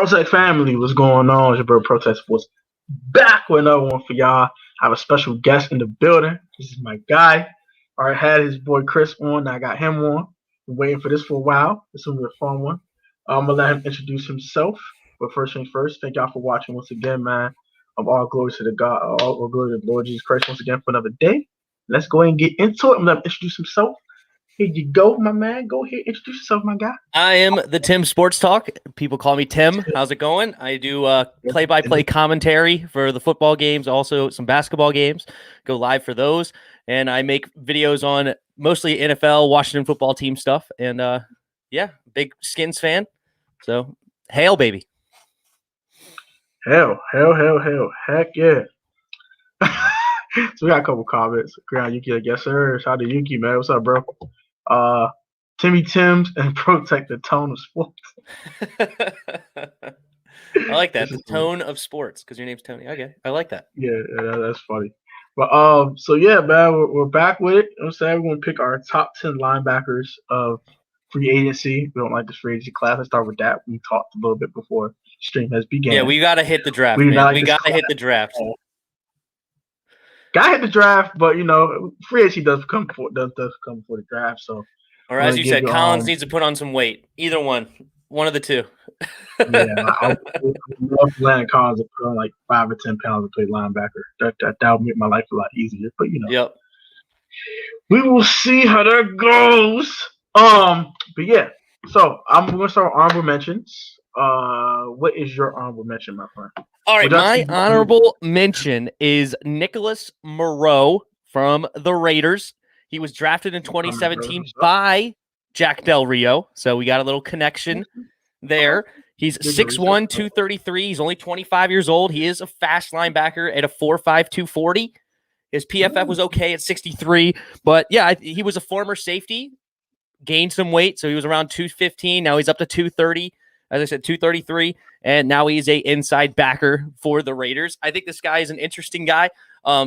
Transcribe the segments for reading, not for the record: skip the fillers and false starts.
Protect family, what's going on? It's your bro Protest was back with another one for y'all. I have a special guest in the building. This is my guy. I already had his boy Chris on. Now I got him on. Been waiting for this for a while. This will be a fun one. I'm gonna let him introduce himself. But first things first, thank y'all for watching once again, man. All glory to the God, all glory to the Lord Jesus Christ once again for another day. Let's go ahead and get into it. I'm gonna introduce himself. Here you go, my man. Go ahead, introduce yourself, my guy. I am the Tim Sports Talk. People call me Tim. How's it going? I do play-by-play commentary for the football games, also some basketball games. Go live for those, and I make videos on mostly NFL, Washington football team stuff. And yeah, big Skins fan. So hail, baby. Hell. Heck yeah. So we got a couple comments. Ground Yuki, I guess, sir. Shout out to Yuki, man. What's up, bro? Timmy Tims and protect the tone of sports. I like that. The tone of sports, because your name's Tony. Okay, I like that. Yeah, that's funny. But so yeah, man, we're back with it. I'm saying we're gonna pick our top 10 linebackers of free agency. We don't like this free agency class. Let's start with that. We talked a little bit before stream has begun. Yeah, we gotta hit the draft, man. We gotta hit the draft. Got hit the draft, but free agency does come before the draft. So, or as you said, Collins needs to put on some weight. Either one of the two. Yeah, I love Landon Collins to put on like 5 or 10 pounds to play linebacker. That would make my life a lot easier. But yep. We will see how that goes. But yeah, so I'm gonna start with honorable mentions. What is your honorable mention, my friend? All right, my honorable mention is Nicholas Moreau from the Raiders. He was drafted in 2017 by Jack Del Rio, so we got a little connection there. He's 6'1", 233. He's only 25 years old. He is a fast linebacker at a 4'5", 240. His PFF was okay at 63, but yeah, he was a former safety, gained some weight, so he was around 215. Now he's up to 230. As I said, 233, and now he's a inside backer for the Raiders. I think this guy is an interesting guy.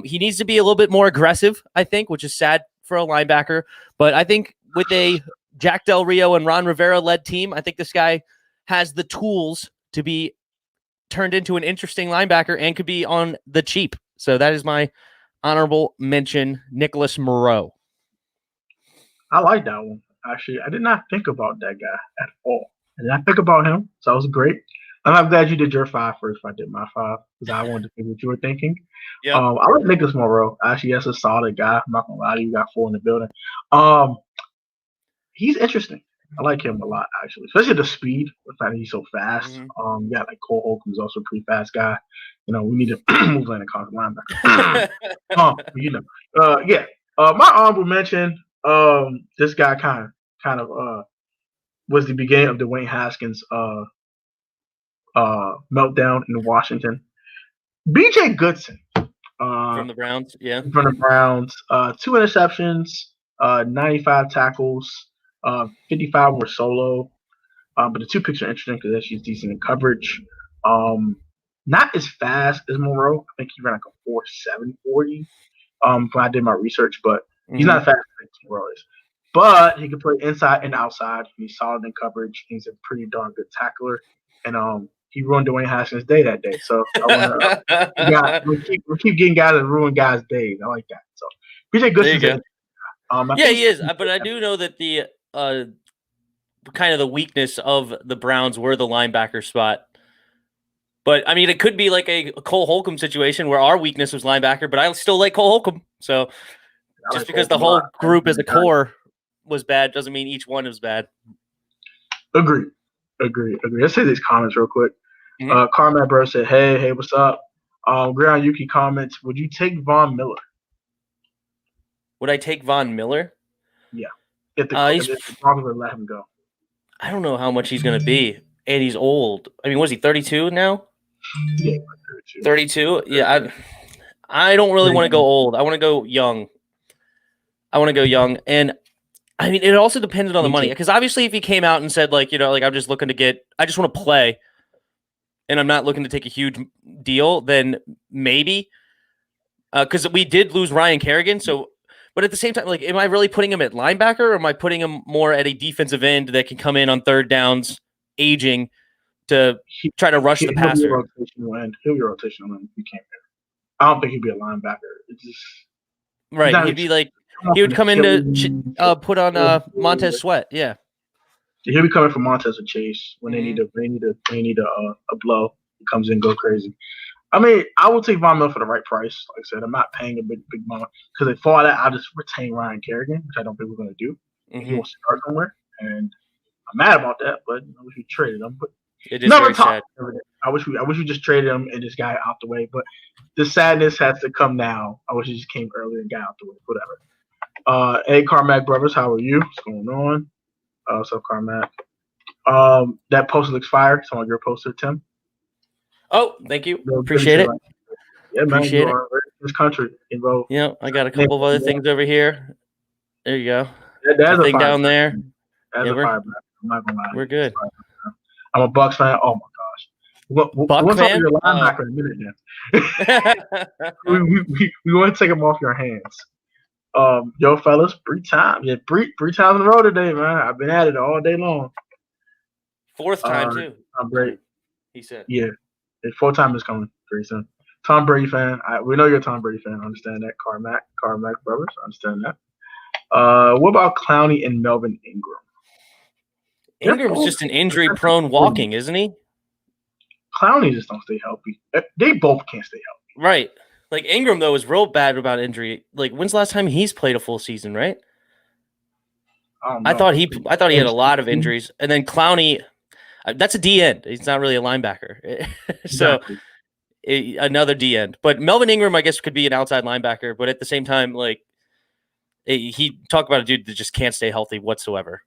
He needs to be a little bit more aggressive, I think, which is sad for a linebacker. But I think with a Jack Del Rio and Ron Rivera-led team, I think this guy has the tools to be turned into an interesting linebacker and could be on the cheap. So that is my honorable mention, Nicholas Moreau. I like that one. Actually, I did not think about that guy at all. And I think about him, so that was great. And I'm glad you did your 5 first. If I did my 5, because I wanted to think what you were thinking. Yeah. I like Nicholas Moreau. Actually, that's a solid guy. I'm not gonna lie to you. Got 4 in the building. He's interesting. I like him a lot, actually, especially the speed. The fact that he's so fast. Mm-hmm. Yeah, like Cole Holcomb's also a pretty fast guy. We need to move Landon Collins linebacker. Yeah. My honorable mention. This guy kind of was the beginning of the Dwayne Haskins meltdown in Washington. B.J. Goodson. From the Browns, yeah. From the Browns. 2 interceptions, 95 tackles, 55 were solo. But the 2 picks are interesting because she's decent in coverage. Not as fast as Moreau. I think he ran like a 4.7 40 when I did my research, but he's not as fast as Moreau is. But he can play inside and outside. He's solid in coverage. He's a pretty darn good tackler. And he ruined Dwayne Haskins' day that day. So we keep getting guys that ruin guys' days. I like that. So BJ Goodson's he is. But I do know that the kind of the weakness of the Browns were the linebacker spot. But I mean, it could be like a Cole Holcomb situation where our weakness was linebacker, but I still like Cole Holcomb. So just because the whole group as a core was bad doesn't mean each one is bad. Agree. Let's say these comments real quick. Carmen Bro said, hey, what's up? Ground Yuki comments, would you take Von Miller? Would I take Von Miller? Yeah. If the Broncos would let him go. I don't know how much he's going to be. And he's old. I mean, was he 32 now? Yeah, 32? Yeah, I don't really want to go old. I want to go young. And I mean, it also depended on the money. Because obviously if he came out and said, I'm just looking to I just want to play, and I'm not looking to take a huge deal, then maybe. Because we did lose Ryan Kerrigan. So, but at the same time, am I really putting him at linebacker, or am I putting him more at a defensive end that can come in on third downs, aging, to try to rush the passer. He'll be a rotational end if he came here. I don't think he'd be a linebacker. It's just right. He'd be like he would come in to put on Montez Sweat. Yeah. He'll be coming from Montez or Chase when they need a blow. He comes in, go crazy. I mean, I will take Von Miller for the right price. Like I said, I'm not paying a big money because if for that, I'll just retain Ryan Kerrigan, which I don't think we're going to do. He wants to start somewhere, and I'm mad about that. But I wish we traded him. But it is very sad. I wish we just traded him and this guy out the way. But the sadness has to come now. I wish he just came earlier and got out the way. Whatever. Hey, Carmack brothers, how are you? What's going on? What's up, Carmack? That poster looks fire. It's on your poster, Tim. Oh, thank you. Appreciate it. Yeah, man. Appreciate it. This country, bro. Yeah, I got a couple of other things over here. There you go. That's a thing down there. That's a fire. I'm not gonna lie. We're good. I'm a Bucks fan. Oh my gosh. Buck fan? Your linebacker in a minute now. we want to take them off your hands. Yo, fellas, three times. Yeah, three times in a row today, man. I've been at it all day long. Fourth time too. Tom Brady. He said. Yeah, fourth time is coming very soon. Tom Brady fan. We know you're a Tom Brady fan. I understand that. Carmack brothers. I understand that. What about Clowney and Melvin Ingram? Ingram's just an injury-prone walking, isn't he? Clowney just don't stay healthy. They both can't stay healthy. Right. Like Ingram though is real bad about injury. Like when's the last time he's played a full season? Right. I thought he had a lot of injuries, and then Clowney. That's a D end. He's not really a linebacker. So another D end. But Melvin Ingram, I guess, could be an outside linebacker. But at the same time, like he talked about a dude that just can't stay healthy whatsoever.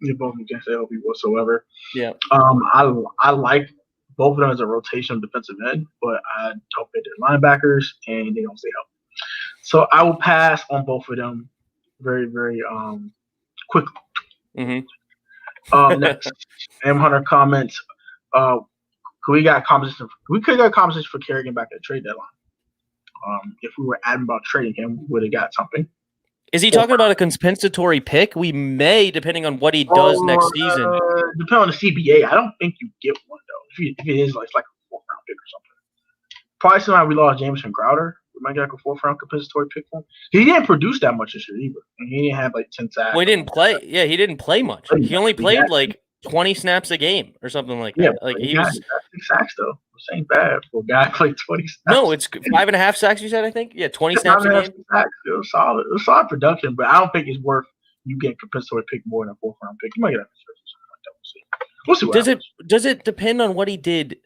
They both can't stay healthy whatsoever. Yeah. I like both of them as a rotation defensive end, but I don't think they're linebackers and they don't stay healthy. So I will pass on both of them very, very quickly. Next, M Hunter comments. We could get conversation for Kerrigan back at the trade deadline. If we were adamant about trading him, we would have got something. Is he talking about a compensatory pick? We may, depending on what he does next season. Depending on the CBA, I don't think you get one though. If it is like a 4th round pick or something. Probably somehow we lost Jameson Crowder. We might get like a 4th round compensatory pick for him. He didn't produce that much this year either. He didn't have like 10 sacks. Well, he didn't play. Yeah, he didn't play much. He only played like 20 snaps a game or something like that. Yeah, like he was 6 sacks though. Which ain't bad for a guy played 20 snaps. No, it's 5.5 sacks. You said, I think. Yeah, 20 snaps a game. Sacks. It was solid. It was solid production, but I don't think it's worth you getting compensatory pick more than a 4th round pick. You might get a We'll see. Does it depend on what he did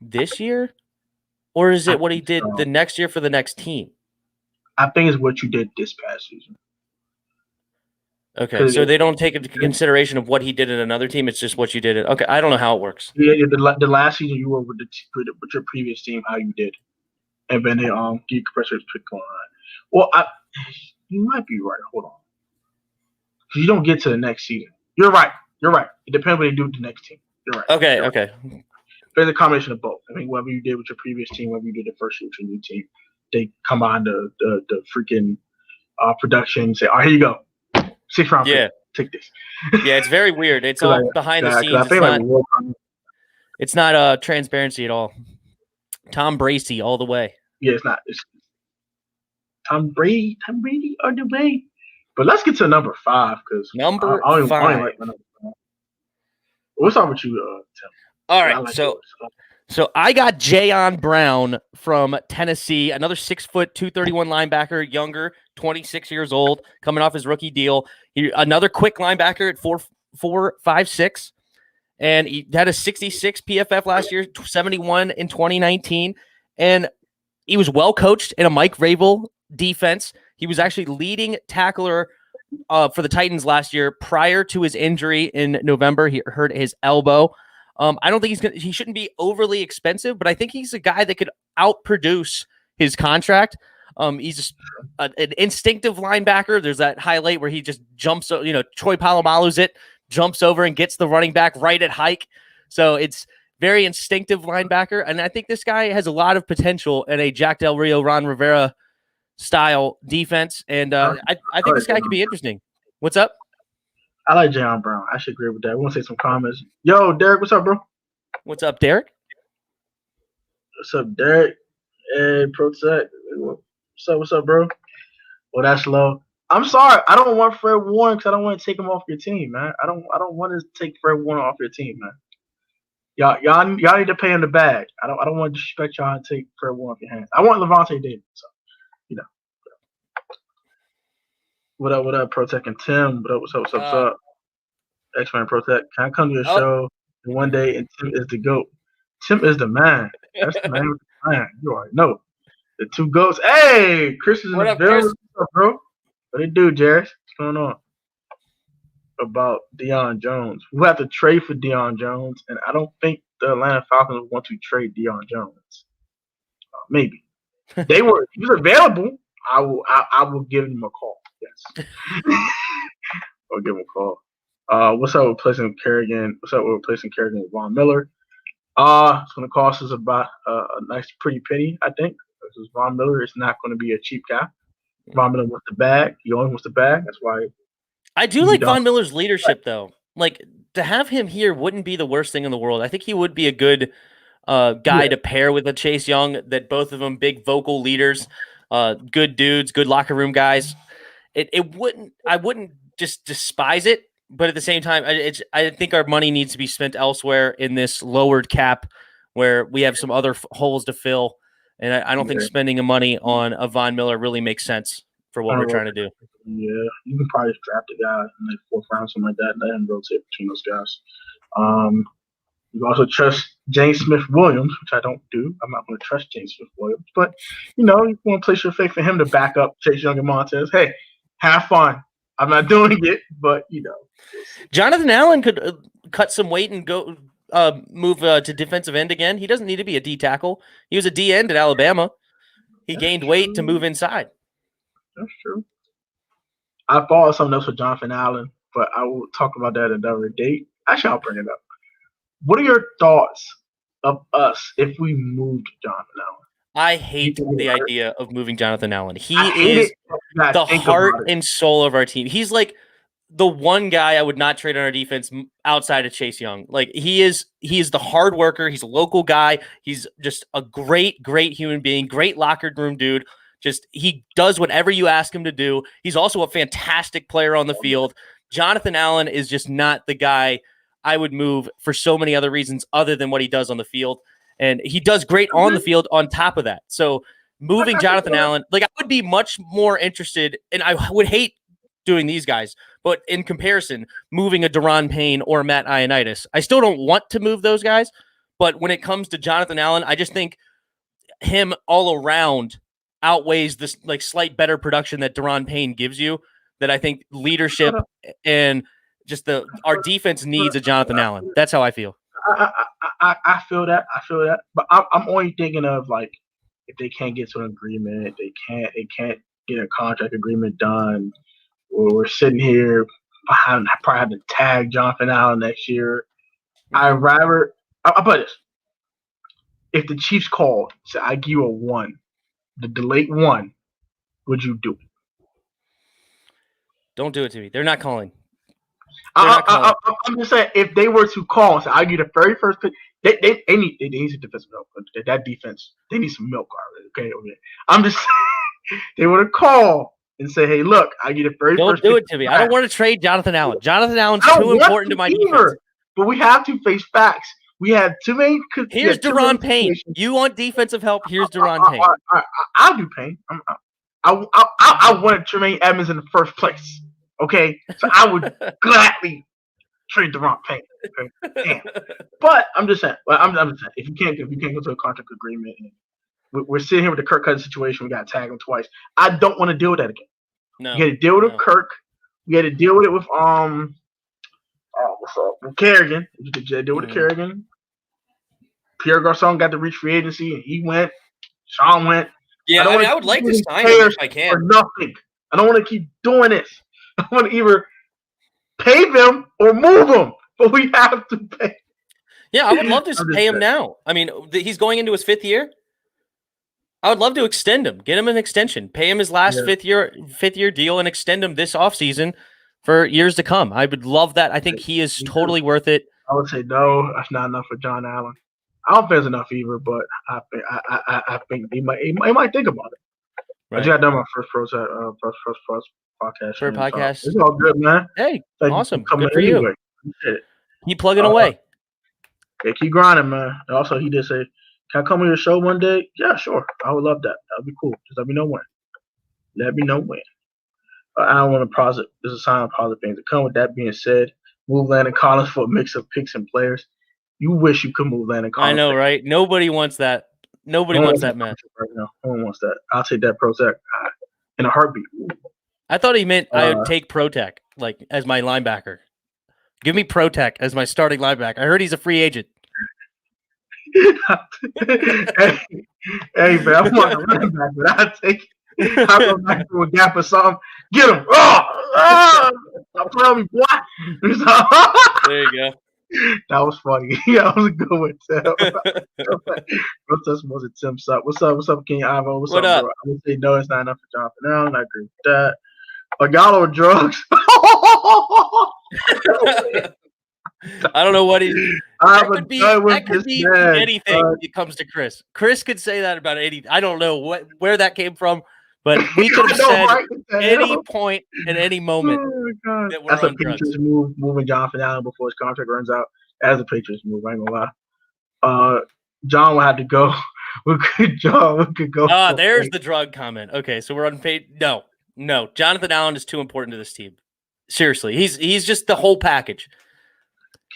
this year, or is it what he did the next year for the next team? I think it's what you did this past season. Okay, so they don't take into consideration of what he did in another team. It's just what you did. Okay, I don't know how it works. Yeah, the last season you were with your previous team, how you did, and then they get compressors pick on. Well, you might be right. Hold on, because you don't get to the next season. You're right. It depends what they do with the next team. You're right. Okay. There's a combination of both. I mean, whatever you did with your previous team, whatever you did the first year with your new team, they combine the freaking production and say, "All right, here you go, 6th round pick. Take this." Yeah, it's very weird. It's all behind the scenes. It's not transparency at all. Tom Brady all the way. Yeah, it's not. It's Tom Brady on the way. But let's get to number 5 because number 5. What's up with you, Tim? All right, so I got Jayon Brown from Tennessee, another 6 foot, 231 linebacker, younger, 26 years old, coming off his rookie deal. Another quick linebacker at 4.56, and he had a 66 PFF last year, 71 in 2019, and he was well coached in a Mike Vrabel defense. He was actually leading tackler for the Titans last year prior to his injury in November. He hurt his elbow. I don't think he shouldn't be overly expensive, but I think he's a guy that could outproduce his contract. He's just an instinctive linebacker. There's that highlight where he just jumps, Troy Polamalu's jumps over and gets the running back right at hike. So it's very instinctive linebacker. And I think this guy has a lot of potential in a Jack Del Rio, Ron Rivera style defense. And I think this guy could be interesting. What's up? I like Jayon Brown. I should agree with that. We want to say some comments. Yo, Derek, what's up, bro? What's up, Derek? What's up, Derek? Hey, Protect. What's up, bro? Well, that's low. I'm sorry. I don't want Fred Warner because I don't want to take him off your team, man. I don't want to take Fred Warner off your team, man. Y'all need to pay him the bag. I don't want to disrespect y'all and take Fred Warner off your hands. I want Levante Davis. So, you know. What up, Protect and Tim? What's up? X-Man Protect. Can I come to your show one day and Tim is the GOAT? Tim is the man. That's the man with the man. You already know. The two GOATs. Hey, Chris is in the building. What's up, bro? What it do, Jared? What's going on? About Deion Jones. We have to trade for Deion Jones, and I don't think the Atlanta Falcons want to trade Deion Jones. Maybe. He was available. I will give him a call. Yes. I'll give him a call. What's up with replacing Kerrigan? What's up with replacing Kerrigan with Von Miller? It's going to cost us about a nice pretty penny, I think. Because Von Miller is not going to be a cheap guy. Von Miller wants the bag. He only wants the bag. That's why. I do like Von Miller's leadership, though. Like, to have him here wouldn't be the worst thing in the world. I think he would be a good guy to pair with a Chase Young, that both of them big vocal leaders, good dudes, good locker room guys. I wouldn't just despise it, but at the same time, I think our money needs to be spent elsewhere in this lowered cap where we have some other holes to fill. And I don't think spending the money on a Von Miller really makes sense for what we're trying to do. Yeah, you can probably draft a guy in the fourth round, something like that, and let him rotate between those guys. You can also trust James Smith-Williams, which I don't do. I'm not going to trust James Smith-Williams. But, you want to place your faith in him to back up Chase Young and Montez. Hey, have fun. I'm not doing it, but, Jonathan Allen could cut some weight and go move to defensive end again. He doesn't need to be a D tackle. He was a D end at Alabama. He gained weight to move inside. That's true. I thought something else with Jonathan Allen, but I will talk about that at another date. Actually, I'll bring it up. What are your thoughts of us if we moved Jonathan Allen? I hate the idea of moving Jonathan Allen. He is the heart and soul of our team. He's like the one guy I would not trade on our defense outside of Chase Young. Like he is the hard worker. He's a local guy. He's just a great human being, great locker room dude. Just he does whatever you ask him to do. He's also a fantastic player on the field. Jonathan Allen is just not the guy I would move for so many other reasons other than what he does on the field. And he does great on the field on top of that. So moving Jonathan Allen, like I would be much more interested, and I would hate doing these guys, but in comparison, moving a Daron Payne or Matt Ioannidis, I still don't want to move those guys. But when it comes to Jonathan Allen, I just think him all around outweighs this like slight better production that Daron Payne gives you, that I think leadership and just our defense needs a Jonathan Allen. That's how I feel. I feel that. But I'm only thinking of like if they can't get to an agreement, they can't get a contract agreement done. We're sitting here behind, probably have to tag Jonathan Allen next year. I'll put this. If the Chiefs called, say I give you a 1, the delayed 1, would you do it? Don't do it to me. They're not calling. I'm just saying, if they were to call and say, I give you the very first pick, they need some defensive milk. That defense, they need some milk already. Okay. I'm just saying, they would have called and say, hey, look, I give you the very first pick. Don't do it to me. I don't want to trade Jonathan Allen. Jonathan Allen's too important to my defense. But we have to face facts. We have too many. Here's Daron Payne. You want defensive help? Here's Daron Payne. I'll do Payne. I wanted Tremaine Edmonds in the first place. Okay, so I would gladly trade Daron Payne. Okay? Damn. But I'm just saying. I'm just saying. If you can't go to a contract agreement, and we're sitting here with the Kirk Cousins situation. We got to tag him twice. I don't want to deal with that again. No, we had to deal with Kirk. We had to deal with it with what's up? With Kerrigan. We had to deal with Kerrigan. Pierre Garçon got to reach free agency, and he went. Sean went. Yeah, I would like to sign him if I can. For nothing. I don't want to keep doing this. I want to either pay them or move them, but we have to pay. Yeah, I would love to pay him now. I mean, he's going into his 5th year. I would love to extend him, get him an extension, pay him his last fifth year deal, and extend him this offseason for years to come. I would love that. I think he is totally worth it. I would say no. That's not enough for John Allen. I don't think it's enough either, but I think he might think about it. I just got done my first podcast. For a podcast. It's all good, man. Hey, Thank awesome. You Good for you. Keep plugging away. Yeah, keep grinding, man. And also, he did say, "Can I come on your show one day?" Yeah, sure. I would love that. That'd be cool. Just let me know when. I don't want to posit. There's a sign of positive things to come. With that being said, move Landon Collins for a mix of picks and players. You wish you could move Landon Collins. I know, right? Nobody wants that. Nobody wants that, man. Right now. No one wants that. I'll take that Protect in a heartbeat. I thought he meant I would take Protect like as my linebacker. Give me Protect as my starting linebacker. I heard he's a free agent. hey, man, I'm on the running back, but I'll take it. I'll go back to a gap or something. Get him. I'll play me, boy. There you go. That was funny. Yeah, that was a good one, Tim. What's up, Tim? What's up, King Ivo? What's up, bro? I would say no, it's not enough for Jonathan Allen. I agree with that. Y'all on drugs. I don't know what he's. That could be anything when it comes to Chris. Chris could say that about any. I don't know where that came from, but we could have said any point at any moment. Oh, that that's a Patriots move, moving Jonathan Allen before his contract runs out. As a Patriots move, I ain't gonna lie. John will have to go. We could go. There's the drug comment. Okay, so we're unpaid. No. Jonathan Allen is too important to this team. Seriously, he's just the whole package.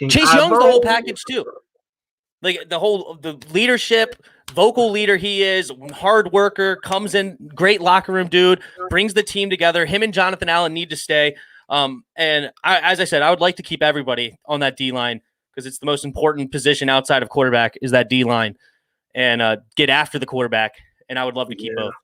Chase Young's the whole package too. Like the leadership, vocal leader he is, hard worker, comes in, great locker room dude, brings the team together. Him and Jonathan Allen need to stay. And as I said, I would like to keep everybody on that D-line because it's the most important position outside of quarterback is that D-line and get after the quarterback. And I would love to keep both.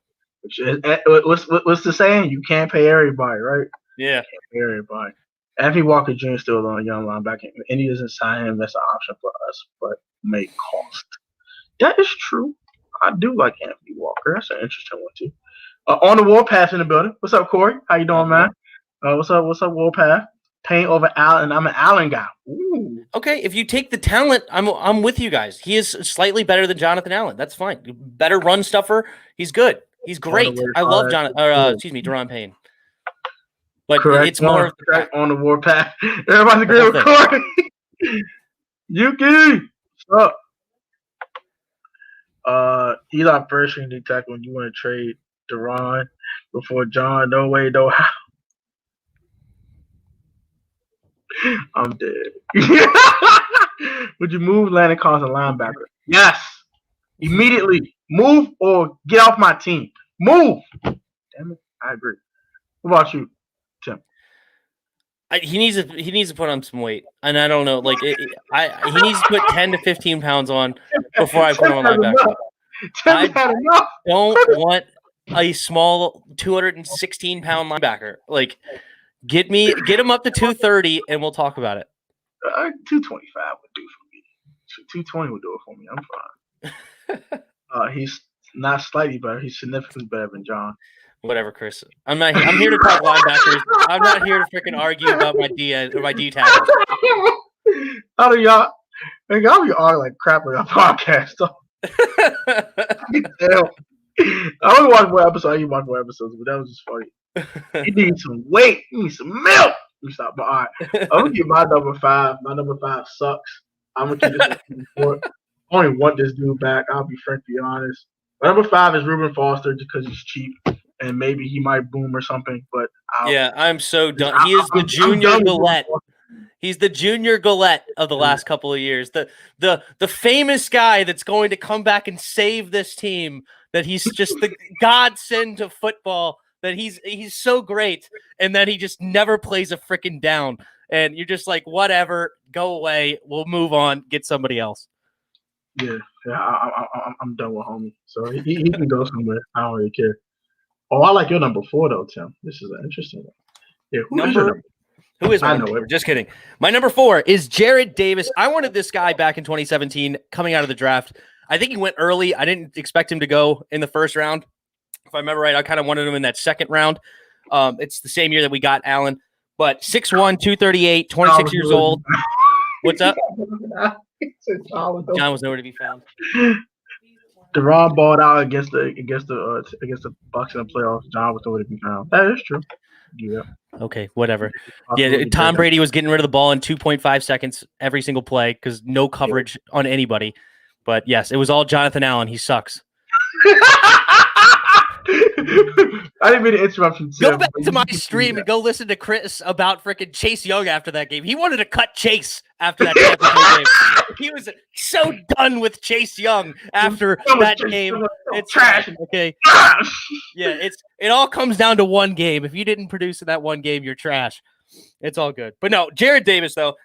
What's the saying? You can't pay everybody, right? Yeah. Can't pay everybody. Anthony Walker Jr. is still on a young linebacker. And he doesn't sign him. That's an option for us, but may cost. That is true. I do like Anthony Walker. That's an interesting one, too. On the Warpath in the building. What's up, Corey? How you doing, man? What's up, Warpath? Payne over Allen. I'm an Allen guy. Ooh. Okay, if you take the talent, I'm with you guys. He is slightly better than Jonathan Allen. That's fine. Better run stuffer. He's good. He's great. I love Daron Payne. But correct. It's more on the Warpath. Everybody's agreeing with Corey. Yuki, what's up? He's our first string tackle when you want to trade Daron before John. No way, no how. I'm dead. Would you move Landon Collins a linebacker? Yes. Immediately. Move or get off my team. Move. Damn it. I agree. What about you, Tim? He needs to put on some weight, and I don't know. Like he needs to put 10 to 15 pounds on before I put him on linebacker. I don't want a small 216-pound linebacker. Like get him up to 230, and we'll talk about it. 225 would do for me. 220 would do it for me. I'm fine. He's not slightly better. He's significantly better than John. Whatever, Chris. I'm here to talk linebackers. I'm not here to freaking argue about my D tackles. How do y'all be arguing like crap on our podcast? I only watched one episode. You watched more episodes, but that was just funny. You need some weight. You need some milk. Let me stop. But all right, I'm gonna give my number 5. My number 5 sucks. I'm gonna keep this I only want this dude back. I'll be frankly honest. My number 5 is Reuben Foster because he's cheap. And maybe he might boom or something, but I'm so done. He is the junior Gillette. He's the junior Gillette of the last couple of years. The famous guy that's going to come back and save this team. That he's just the godsend to football. That he's so great, and then he just never plays a freaking down. And you're just like, whatever, go away. We'll move on. Get somebody else. Yeah, I'm done with homie. So he can go somewhere. I don't really care. Oh, I like your number 4 though, Tim. This is an interesting one. Yeah, who is my number 4? Just kidding. My number 4 is Jared Davis. I wanted this guy back in 2017 coming out of the draft. I think he went early. I didn't expect him to go in the first round. If I remember right, I kind of wanted him in that second round. It's the same year that we got Allen. But 6'1", 238, 26 years old. What's up? John John was nowhere to be found. Deron balled out against the Bucks in the playoffs. John was nowhere to be found. That is true. Yeah. Okay, whatever. Yeah, Tom Brady was getting rid of the ball in 2.5 seconds every single play because no coverage on anybody. But yes, it was all Jonathan Allen. He sucks. I didn't mean to interrupt you, Tim. Go back to my stream and go listen to Chris about freaking Chase Young after that game. He wanted to cut Chase after that championship game. He was so done with Chase Young after that game. It's trash. Okay. Yeah, it all comes down to one game. If you didn't produce in that one game, you're trash. It's all good. But no, Jared Davis, though,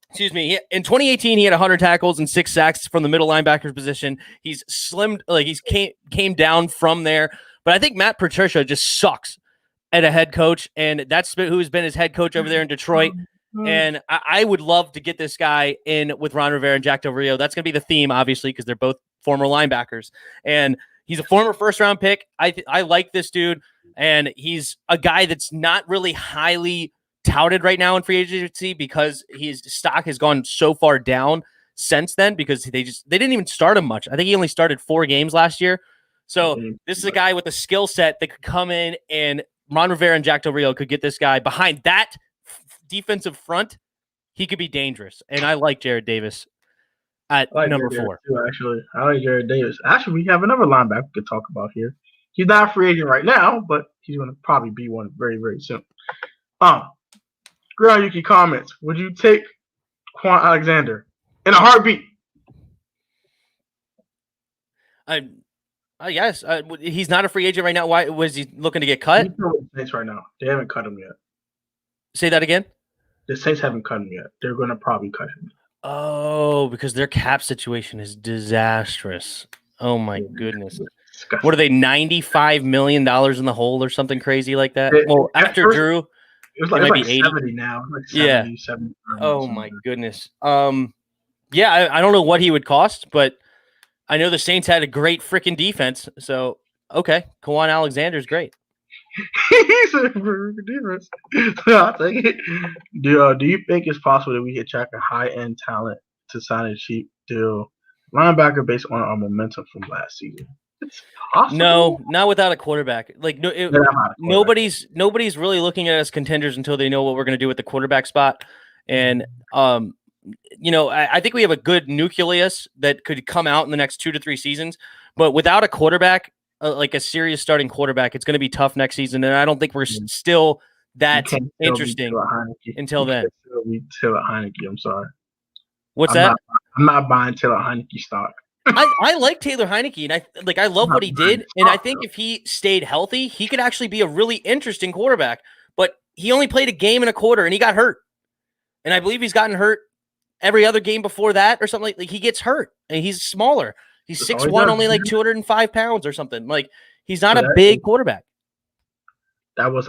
excuse me, in 2018, he had 100 tackles and 6 sacks from the middle linebacker position. He's slimmed, like he's came down from there. But I think Matt Patricia just sucks at a head coach, and that's who's been his head coach over there in Detroit. And I would love to get this guy in with Ron Rivera and Jack Del Rio. That's going to be the theme, obviously, because they're both former linebackers. And he's a former first-round pick. I like this dude, and he's a guy that's not really highly touted right now in free agency because his stock has gone so far down since then because they didn't even start him much. I think he only started 4 games last year. So this is a guy with a skill set that could come in, and Ron Rivera and Jack Del Rio could get this guy behind that defensive front. He could be dangerous, and I like Jared Davis at number 4. Too, actually, I like Jared Davis. Actually, we have another linebacker we could talk about here. He's not a free agent right now, but he's going to probably be one very, very soon. Ground Yuki comments: would you take Quan Alexander in a heartbeat? Yes. He's not a free agent right now. Why was he looking to get cut? He's with the Saints right now. They haven't cut him yet. Say that again. The Saints haven't cut him yet. They're going to probably cut him. Oh, because their cap situation is disastrous. Oh my goodness. What are they? $95 million in the hole or something crazy like that? Well, after Drew, it was like, be 80 70 now. Like 70, 70. Oh my goodness. Yeah, I don't know what he would cost, but I know the Saints had a great freaking defense. So okay, Quan Alexander's great. He's a defense. I'll take it. Do you think it's possible that we can attract a high-end talent to sign a cheap deal linebacker based on our momentum from last season? It's possible. No, not without a quarterback. Like nobody's really looking at us contenders until they know what we're going to do with the quarterback spot. And I think we have a good nucleus that could come out in the next 2 to 3 seasons. But without a quarterback, like a serious starting quarterback, it's going to be tough next season. And I don't think we're still that interesting until then. Taylor Heineke, I'm sorry. What's that? I'm not buying Taylor Heineke stock. I like Taylor Heineke, and I love what he did. And I think if he stayed healthy, he could actually be a really interesting quarterback. But he only played a game and a quarter, and he got hurt. And I believe he's gotten hurt every other game before that or something. Like he gets hurt, and he's smaller. He's 6'1", only like 205 pounds or something. Like he's not a big quarterback. That was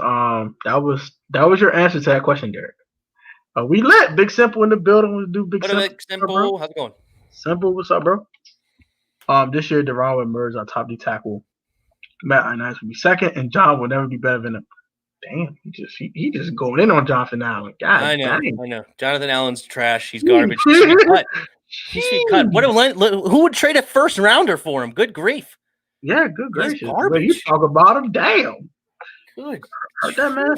your answer to that question, Derek. We let Big Simple in the building. We do Big Simple. How's it going? Simple, what's up, bro? This year, Deron will emerge our top D tackle. Matt Inias will be second, and John will never be better than him. Damn, he just going in on Jonathan Allen. God, I know. Jonathan Allen's trash. He's garbage. He's cut. Who would trade a first rounder for him? Good grief. Yeah, good gracious. When you talk about him, damn. Good. Hurt that man.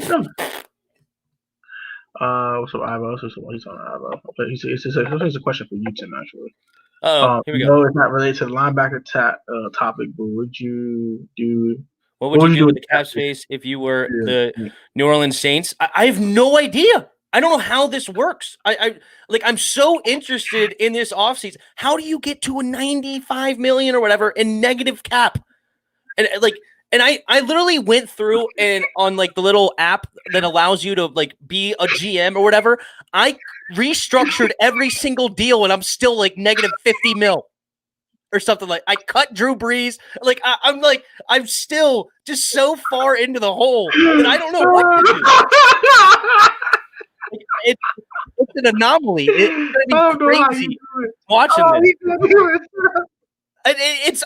What's up, Ivo? He's on Ivo. It's a question for you, Tim, actually. Here we go. No, it's not related to the linebacker topic, but would you do? What would you do with the cap space if you were the New Orleans Saints? I have no idea. I don't know how this works. I'm so interested in this offseason. How do you get to a $95 million or whatever in negative cap? And I literally went through and on like the little app that allows you to like be a GM or whatever. I restructured every single deal and I'm still like negative 50 mil or something. Like I cut Drew Brees. Like I'm still just so far into the hole that I don't know what to do. It's an anomaly. It's gonna be crazy watching this.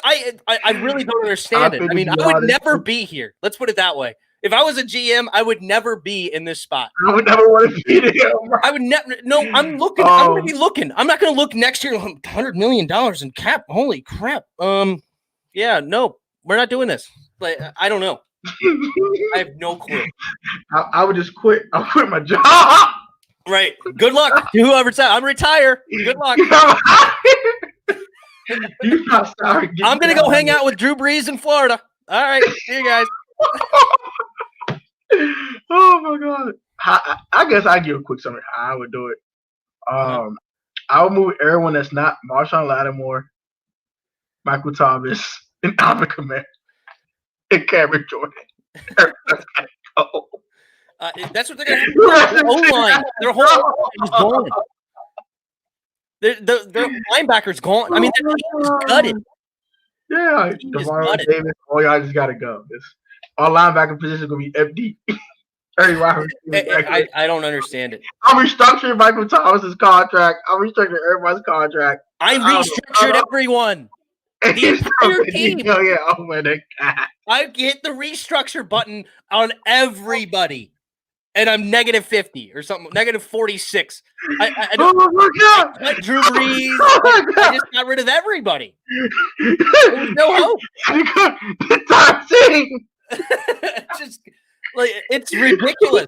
I really don't understand it. I mean, I would never be here. Let's put it that way. If I was a GM, I would never be in this spot. I would never want to be there. I would never. No, I'm looking. I'm going to be looking. I'm not going to look next year. $100 million in cap. Holy crap. Yeah, no, we're not doing this. Like, I don't know. I have no clue. I would just quit. I'll quit my job. Right. Good luck to whoever's out. I'm retire. Good luck. I'm going to go hang out with Drew Brees in Florida. All right. See you guys. Oh my God. I guess I give a quick summary how I would do it. I would move everyone that's not Marshawn Lattimore, Michael Thomas, and Alvin Kamara, and Cameron Jordan. That's what they're going to do. Their O-line. Their whole line is gone. Their linebacker's gone. I mean, their team is gutted. Yeah, Devon Davis. Oh, y'all just got to go. Our linebacker position is going to be empty. I don't understand it. I'm restructuring Michael Thomas's contract. I'm restructuring everybody's contract. I restructured everyone. The entire team. I hit the restructure button on everybody. And I'm -50 or something, -46. I don't let Drew Brees. I just got rid of everybody. There's no hope. Just like it's ridiculous.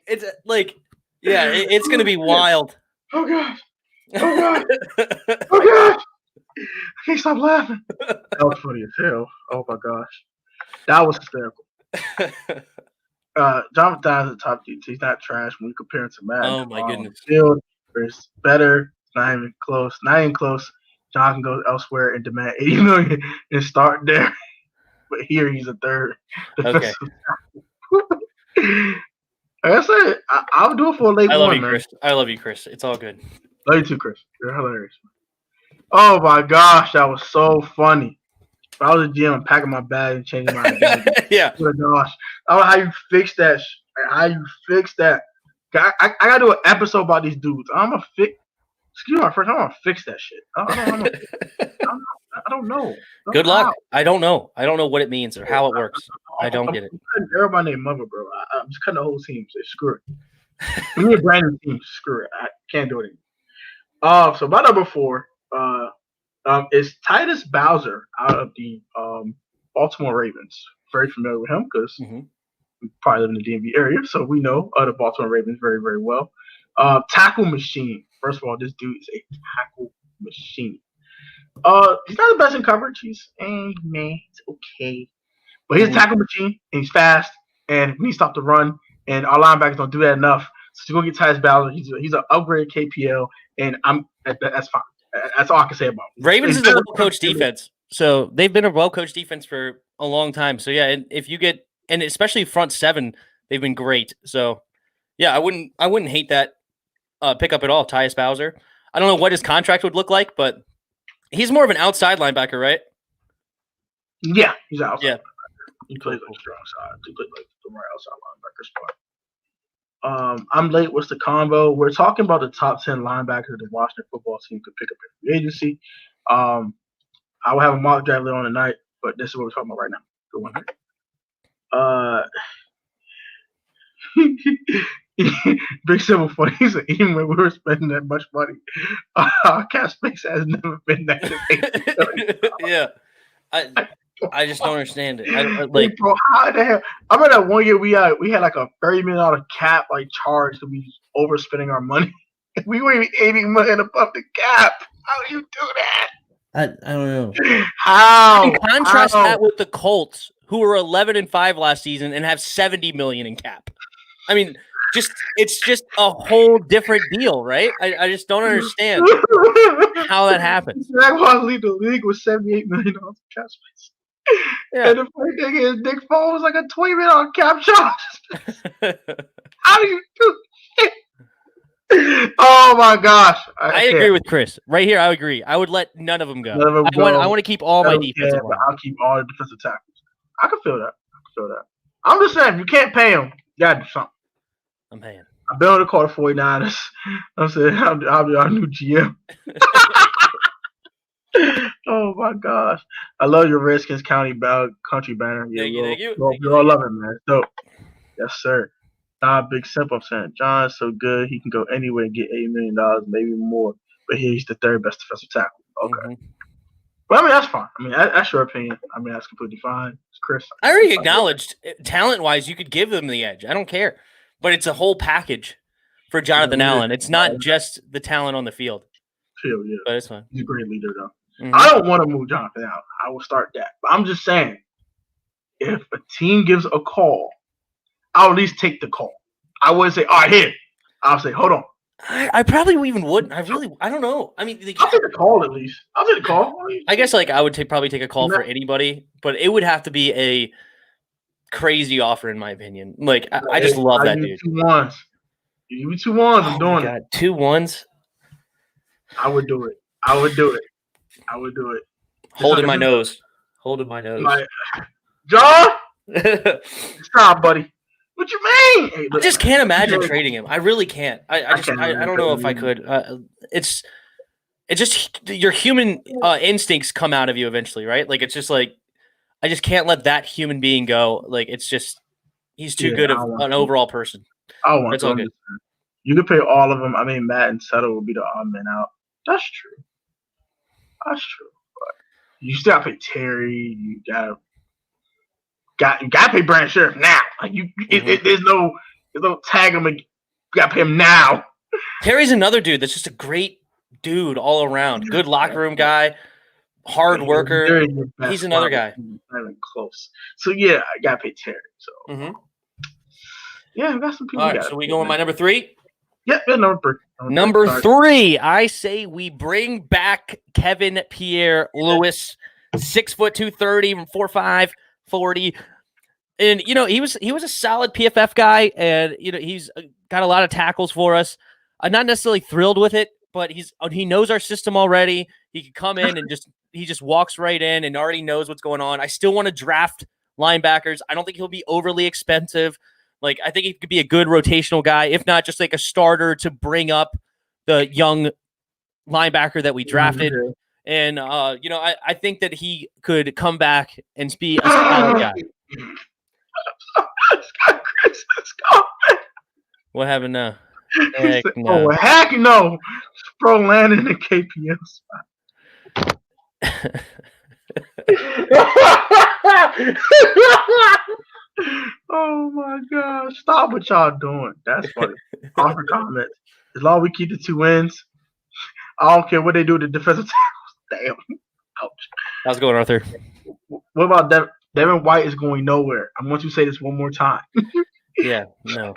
It's like, yeah, it's gonna be wild. Oh gosh. Oh god. Oh gosh. I can't stop laughing. That was funny as hell. Oh my gosh. That was hysterical. Jonathan Downs is a top tier. He's not trash when you compare him to Matt. Oh my goodness. Field is better. Not even close. Not even close. John can go elsewhere and demand $80 million and start there. But here he's a third. Okay. Like I said, I'll do it for a late one. I love you, Chris. I love you, Chris. It's all good. Love you too, Chris. You're hilarious. Oh my gosh, that was so funny. If I was a GM, I'm packing my bag and changing my identity. Yeah. Oh my gosh. I don't know how you fix that. How you fix that. I got to do an episode about these dudes. I'm going to fix. Excuse me, I'm going to fix that shit. I don't know. Good luck. I don't know. I don't know what it means or how it works. I don't get it. Everybody named Mother, bro. I'm just cutting the whole team. So screw it. Give me a brand new team. Screw it. I can't do it anymore. So my number 4 is Tyus Bowser out of the Baltimore Ravens. Very familiar with him because we probably live in the DMV area, so we know the Baltimore Ravens very, very well. Tackle machine. First of all, this dude is a tackle machine. He's not the best in coverage. He's it's okay. But he's a tackle machine, and he's fast, and we need to stop the run, and our linebackers don't do that enough. So to go get Tyus Bowser, he's an upgraded KPL, and that's fine. That's all I can say about him. Ravens is a well-coached defense. So they've been a well-coached defense for a long time. So, yeah, and if you get – and especially front seven, they've been great. So, yeah, I wouldn't hate that pickup at all, Tyus Bowser. I don't know what his contract would look like, but he's more of an outside linebacker, right? Yeah, he's outside. Yeah. He plays like strong side. He plays like the more outside linebacker spot. I'm late. What's the combo? We're talking about the top 10 linebackers the Washington football team could pick up in free agency. I will have a mock draft later on tonight, but this is what we're talking about right now. Good one. Big Simple Funny. He said, even when we were spending that much money, our cap space has never been that. Yeah. I just don't understand it. Bro, how the hell? I remember that one year we had like a $30 million cap charge to be overspending our money. We were even $80 million above the cap. How do you do that? I don't know. How? Contrast that with the Colts, who were 11-5 last season and have $70 million in cap. I mean, it's just a whole different deal, right? I just don't understand how that happens. Jaguars lead the league with $78 million cap space. Yeah. And the funny thing is, Nick Foles was like a $20 million cap charge. How do you do it? Oh my gosh! I agree with Chris. Right here, I agree. I would let none of them go. I want to keep all my defensive. But I'll keep all the defensive tackles. I can feel that. I'm just saying, if you can't pay them, you gotta do something. I'm paying. I've been on the call 49ers. I'm saying I'll be our new GM. Oh my gosh, I love your Redskins country banner. Yeah, Thank you, thank you. you're all loving, man. Dope. Yes, sir. Big simp. I'm saying John's so good he can go anywhere and get $80 million, maybe more. But he's the third best defensive tackle. Okay. Mm-hmm. Well, I mean that's fine. I mean that's your opinion. I mean that's completely fine. It's Chris. I already acknowledged talent-wise, you could give them the edge. I don't care, but it's a whole package for Jonathan Allen. It's not just the talent on the field. Yeah. But it's fine. He's a great leader, though. Mm-hmm. I don't want to move Jonathan Allen. I will start that. But I'm just saying, if a team gives a call, I'll at least take the call. I wouldn't say, all right, here. I'll say, hold on. I probably even wouldn't. I don't know. I mean, I'll take the call at least. I'll take the call. I guess I would probably take a call for anybody, but it would have to be a crazy offer, in my opinion. Like, I just love that dude. 2 ones. You give me 2 ones, I'm doing it. 2 ones? I would do it. Holding my nose. Like, John? Stop, buddy. What you mean? Hey, I just can't imagine trading him. I really can't. I don't know if I could. It's just your human instincts come out of you eventually, right? Like it's just like I just can't let that human being go. Like it's just he's too good of an overall person. That's all good. You could pay all of them. I mean, Matt and Settle will be the odd man out. That's true. But you still gotta pay Terry. You gotta pay Brandon Sheriff now. Like there's no tag him. You gotta pay him now. Terry's another dude that's just a great dude all around. Good locker room guy, hard worker. He's another guy. Not even close. So yeah, I gotta pay Terry. So yeah, I got some people. All right, so we go on my number 3. Yeah, number 3. Number 3, I say we bring back Kevin Pierre-Louis, 6'2", 230, 4'5", 40. And he was a solid PFF guy, and he's got a lot of tackles for us. I'm not necessarily thrilled with it, but he knows our system already. He can come in and he just walks right in and already knows what's going on. I still want to draft linebackers. I don't think he'll be overly expensive. Like I think he could be a good rotational guy, if not just like a starter to bring up the young linebacker that we drafted. And I think that he could come back and be a solid guy. What happened now? Heck no. Oh, heck no. Bro landed in the KPM spot. Oh my gosh. Stop what y'all doing. That's funny. Offer comments. As long as we keep the 2 wins, I don't care what they do to defensive tackles. Damn. Ouch. How's it going, Arthur? What about Devin White is going nowhere. I want you to say this one more time. Yeah, no.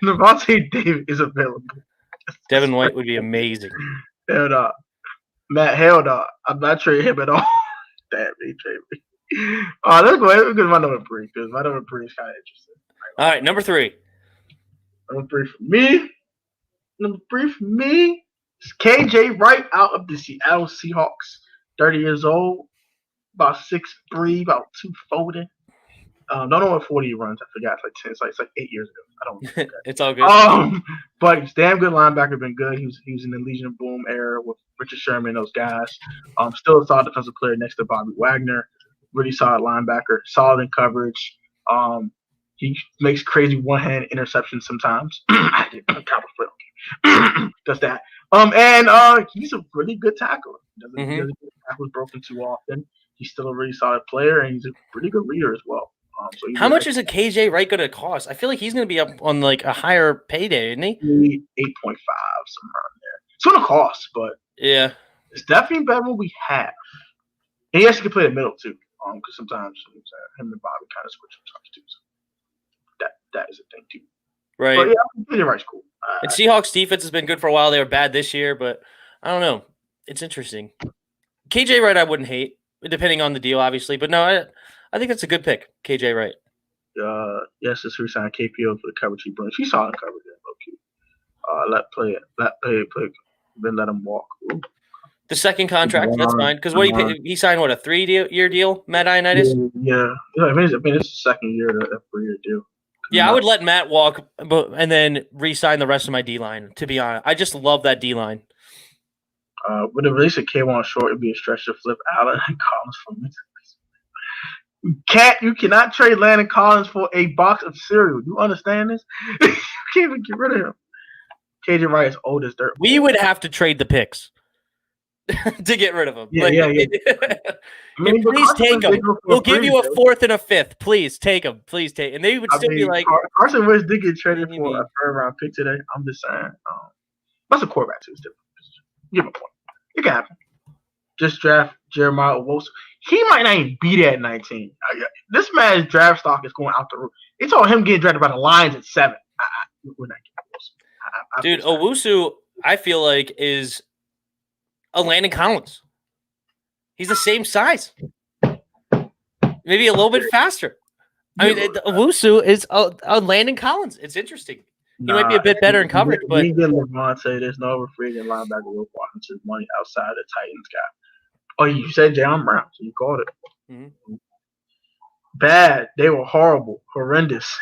Devontae David is available. Devin White would be amazing. Hell no. Matt, hell no. I'm not trading him at all. Damn, he traded me. Let's go ahead to my number 3 because my number 3 is kind of interesting. All right, number 3. Number 3 for me. Number 3 for me is KJ Wright out of the Seattle Seahawks. 30 years old, about 6'3", about 240. Don't know what 40 he runs. I forgot. It's like 8 years ago. I don't know. It's all good. But he's damn good linebacker. Been good. He was in the Legion of Boom era with Richard Sherman, those guys. Still a solid defensive player next to Bobby Wagner. Really solid linebacker. Solid in coverage. He makes crazy one-hand interceptions sometimes. Does that. And he's a really good tackler. Doesn't get tackles broken too often. He's still a really solid player, and he's a pretty good leader as well. How much is a KJ Wright going to cost? I feel like he's going to be up on like a higher payday, isn't he? 8.5, somewhere around there. It's going to cost, but yeah, it's definitely better than what we have. And he actually can play the middle too, because sometimes him and Bobby kind of switch sometimes too. So that is a thing too. Right. But yeah, KJ Wright's cool. And Seahawks defense has been good for a while. They were bad this year, but I don't know. It's interesting. KJ Wright, I wouldn't hate, depending on the deal, obviously. But no, I think it's a good pick, KJ Wright. Yes, it's re-signed KPO for the coverage he brings. He saw the coverage there, low-key. Let then let him walk. Ooh. The second contract, that's fine. Because he signed, what, a 3-year deal, Matt Ioannidis? Yeah. I mean, it's the second year, a 3-year deal. Yeah, I would let Matt walk and then re-sign the rest of my D-line, to be honest. I just love that D-line. With the release of K1 short, it'd be a stretch to flip Allen and Collins for me. You cannot trade Landon Collins for a box of cereal. You understand this? You can't even get rid of him. KJ Wright is old as dirt. We would have to trade the picks to get rid of him. Yeah. Please take him. We'll give you a 4th and a 5th. Please take him. Please take. And they would still be like Carson Wentz did get traded for a 3rd round pick today. I'm just saying. That's a quarterback too. Give him a point. It can happen. Just draft Jeremiah Owusu. He might not even be there at 19. This man's draft stock is going out the roof. It's all him getting drafted by the Lions at 7. We're not getting Owusu. Dude, Owusu, I feel like, is a Landon Collins. He's the same size. Maybe a little bit faster. I mean, Owusu is a Landon Collins. It's interesting. He might be a bit better in coverage, but there's no other free agent linebacker with Washington's money outside the Titans guy. Oh, you said Jayon Brown, so you called it. Mm-hmm. Bad. They were horrible, horrendous.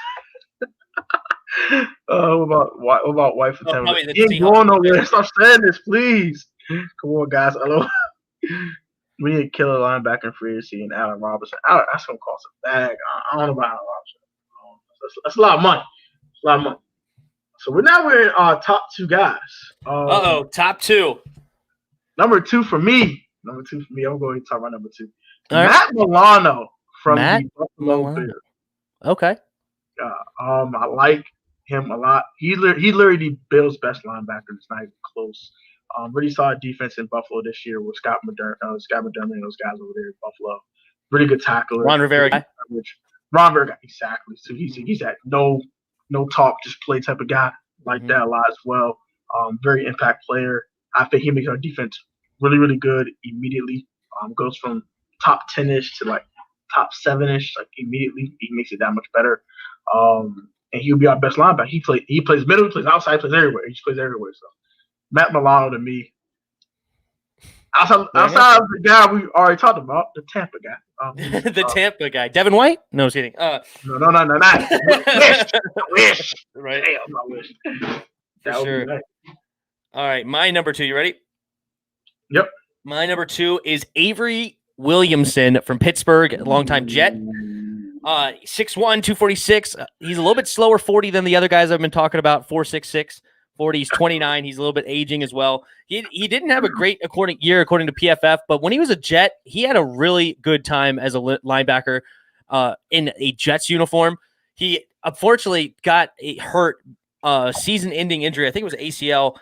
What about White for 10? He ain't going nowhere. Stop saying this, please. Come on, guys. We need a killer linebacker in free agency and Allen Robinson. That's gonna cost a bag. I don't know about Allen Robinson. That's a lot of money. So we're in our top 2 guys. Top 2. Number 2 for me. I'm going to talk about number 2. Matt Milano from the Buffalo Bills. Okay. I like him a lot. He's literally the Bills' best linebacker. It's not even close. Really solid defense in Buffalo this year with Scott McDermott and those guys over there in Buffalo. Really good tackler. Ron Rivera. Exactly. So he's that no talk, just play type of guy like that a lot as well. Very impact player. I think he makes our defense really, really good immediately. Goes from top 10-ish to like top 7-ish, like immediately. He makes it that much better. And he'll be our best linebacker. He plays middle, he plays outside, he plays everywhere. He just plays everywhere. So Matt Milano to me. Outside of the guy we already talked about, the Tampa guy. The Tampa guy. Devin White? No, I was kidding. No. I wish. Right. Damn, I wish. For sure. Nice. All right, my number 2. You ready? Yep. My number 2 is Avery Williamson from Pittsburgh, longtime Jet. 6'1", 246. He's a little bit slower 40 than the other guys I've been talking about. 4.66. 40. He's 29. He's a little bit aging as well. He didn't have a great year according to PFF, but when he was a Jet, he had a really good time as a linebacker in a Jets uniform. He unfortunately got hurt, season-ending injury. I think it was ACL.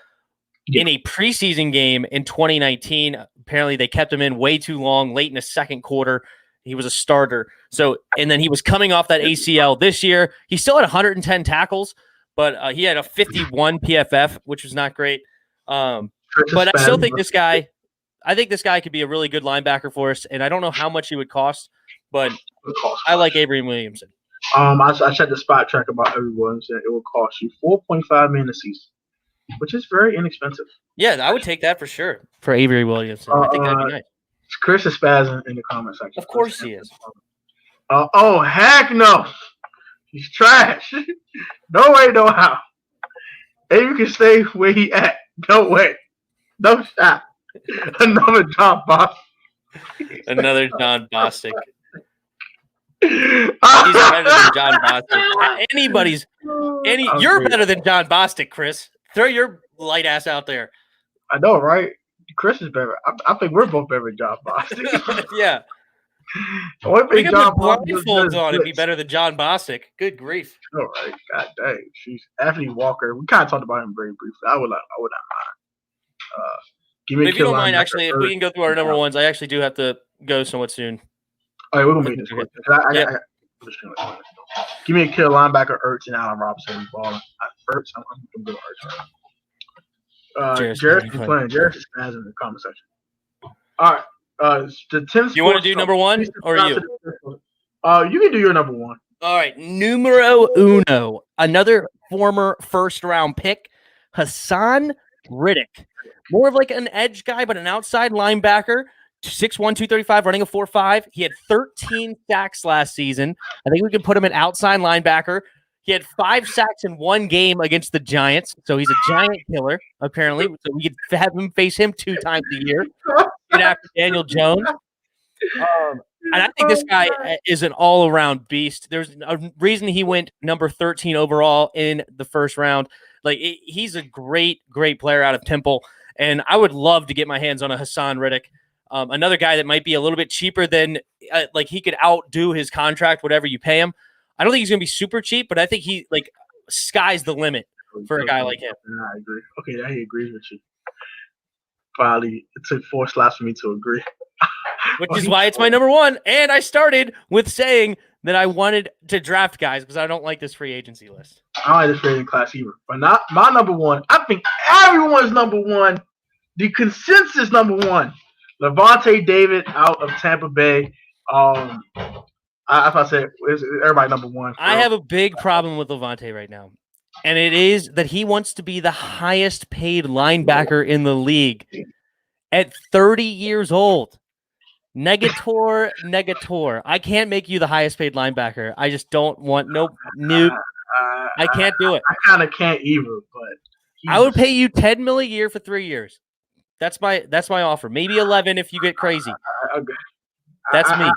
In a preseason game in 2019, apparently they kept him in way too long, late in the second quarter. He was a starter. And then he was coming off that ACL this year. He still had 110 tackles, but he had a 51 PFF, which was not great. But I still think this guy could be a really good linebacker for us. And I don't know how much he would cost, but I like Avery Williamson. I checked the spot track about Avery Williamson. It will cost you $4.5 million a season, which is very inexpensive. Yeah, I would take that for sure for Avery Williamson. I think that'd be nice. Chris is spazzing in the comment section. Of course he is. Oh, heck no. He's trash. No way, no how. Avery can stay where he at. No way. No shot. Another John Bostic. Another John Bostic. He's better than John Bostic. You're better than John Bostic, Chris. Throw your light ass out there. I know, right? Chris is better. I think we're both better than John Bostic. Yeah. We can put blindfolds on and be better than John Bostic. Good grief. All right. God dang. She's Anthony Walker. We kind of talked about him very briefly. I would not mind. Give me if you don't mind, actually, if we can go through our number ones, I actually do have to go somewhat soon. All right, we're gonna make this quick. Give me a killer linebacker, Ertz and Allen Robinson. Balling. Ertz, I'm gonna go Ertz. Jarrett's playing. Jarrett's spazzing in the comment section. All right. The 10. You want to do number one or you? You can do your number one. All right. Numero uno. Another former first-round pick, Hassan Riddick. More of like an edge guy, but an outside linebacker. 6'1", 235, running a 4.5. He had 13 sacks last season. I think we can put him at outside linebacker. He had 5 sacks in one game against the Giants, so he's a giant killer, apparently. So we could have him face him 2 times a year. Get after Daniel Jones. And I think this guy is an all-around beast. There's a reason he went number 13 overall in the first round. Like, he's a great, great player out of Temple, and I would love to get my hands on a Hassan Riddick. Another guy that might be a little bit cheaper than, like, he could outdo his contract, whatever you pay him. I don't think he's going to be super cheap, but I think he, like, sky's the limit for a guy like him. I agree. Okay, he agrees with you. Probably it took 4 slaps for me to agree. Which is why it's my number 1. And I started with saying that I wanted to draft guys because I don't like this free agency list. I don't like this free agent class either. But not my number 1. I think everyone's number 1. The consensus number 1. Levante David out of Tampa Bay. If I said everybody number 1. I have a big problem with Levante right now. And it is that he wants to be the highest paid linebacker in the league at 30 years old. Negator. I can't make you the highest paid linebacker. I just don't want nope. I can't do it. I kind of can't either, but I would pay you $10 million a year for 3 years. That's my offer. Maybe 11 if you get crazy. That's me.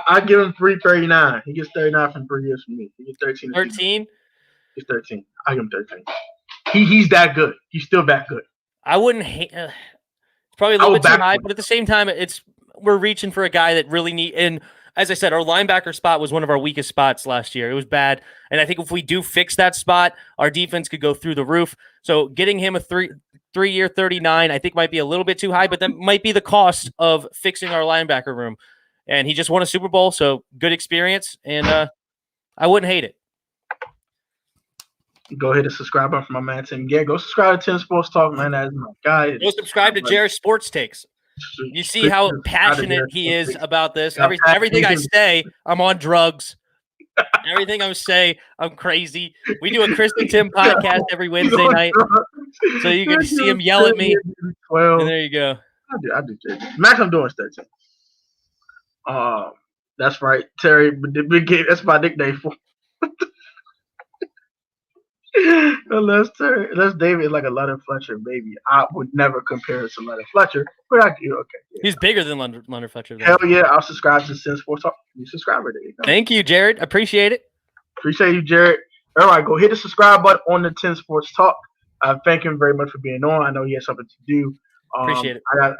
I give him $339. He gets 39 from 3 years from me. He gets 13. 13. He's 13. I give him 13. He's that good. He's still that good. I wouldn't hate. It's probably a little bit too high, but at the same time, we're reaching for a guy that really need. And as I said, our linebacker spot was one of our weakest spots last year. It was bad, and I think if we do fix that spot, our defense could go through the roof. So getting him a three-year 39, I think might be a little bit too high, but that might be the cost of fixing our linebacker room. And he just won a Super Bowl, so good experience, and I wouldn't hate it. Go ahead and subscribe for my man Tim. Yeah, go subscribe to 10 Sports Talk, man. That's my guy. Go subscribe to Jared's Sports Takes. You see how passionate he is about this. Everything I say, I'm on drugs. Everything I say, I'm crazy. We do a Chris and Tim podcast every Wednesday night, so you can see him yell at me. And there you go. I do. Max, I'm doing 13. That's right, Terry. The big game. That's my nickname for. Unless David is like a Leonard Fletcher, baby. I would never compare it to Leonard Fletcher, but I do. Okay, yeah. He's bigger than Leonard Fletcher. Though. Hell yeah, I'll subscribe to Sin Sports Talk. You subscriber, there you go. Thank you, Jared. Appreciate it. Appreciate you, Jared. All right, go hit the subscribe button on the 10 Sports Talk. Thank him very much for being on. I know he has something to do. Appreciate it. I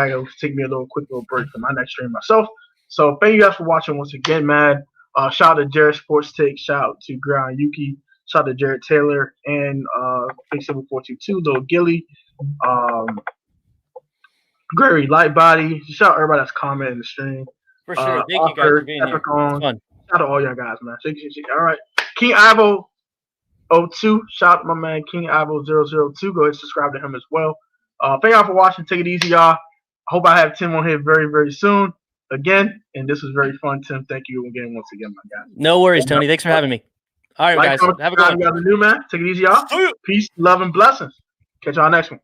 gotta take me a quick little break for my next stream myself. So thank you guys for watching once again, man. Shout out to Jared Sports Take. Shout out to Ground Yuki. Shout out to Jared Taylor and Big 7422, Lil Gilly, Gregory Lightbody. Shout out to everybody that's commenting the stream. For sure. Thank you guys for being here. Fun. Shout out to all y'all guys, man. All right. King Ivo 02. Shout out to my man King Ivo 002. Go ahead and subscribe to him as well. Thank y'all for watching. Take it easy, y'all. I hope I have Tim on here very, very soon again. And this was very fun, Tim. Thank you again, once again, my guy. No worries, Tony. Thanks for having me. All right, guys. Have a good one. You got the new man. Take it easy, y'all. Peace, love, and blessings. Catch y'all next one.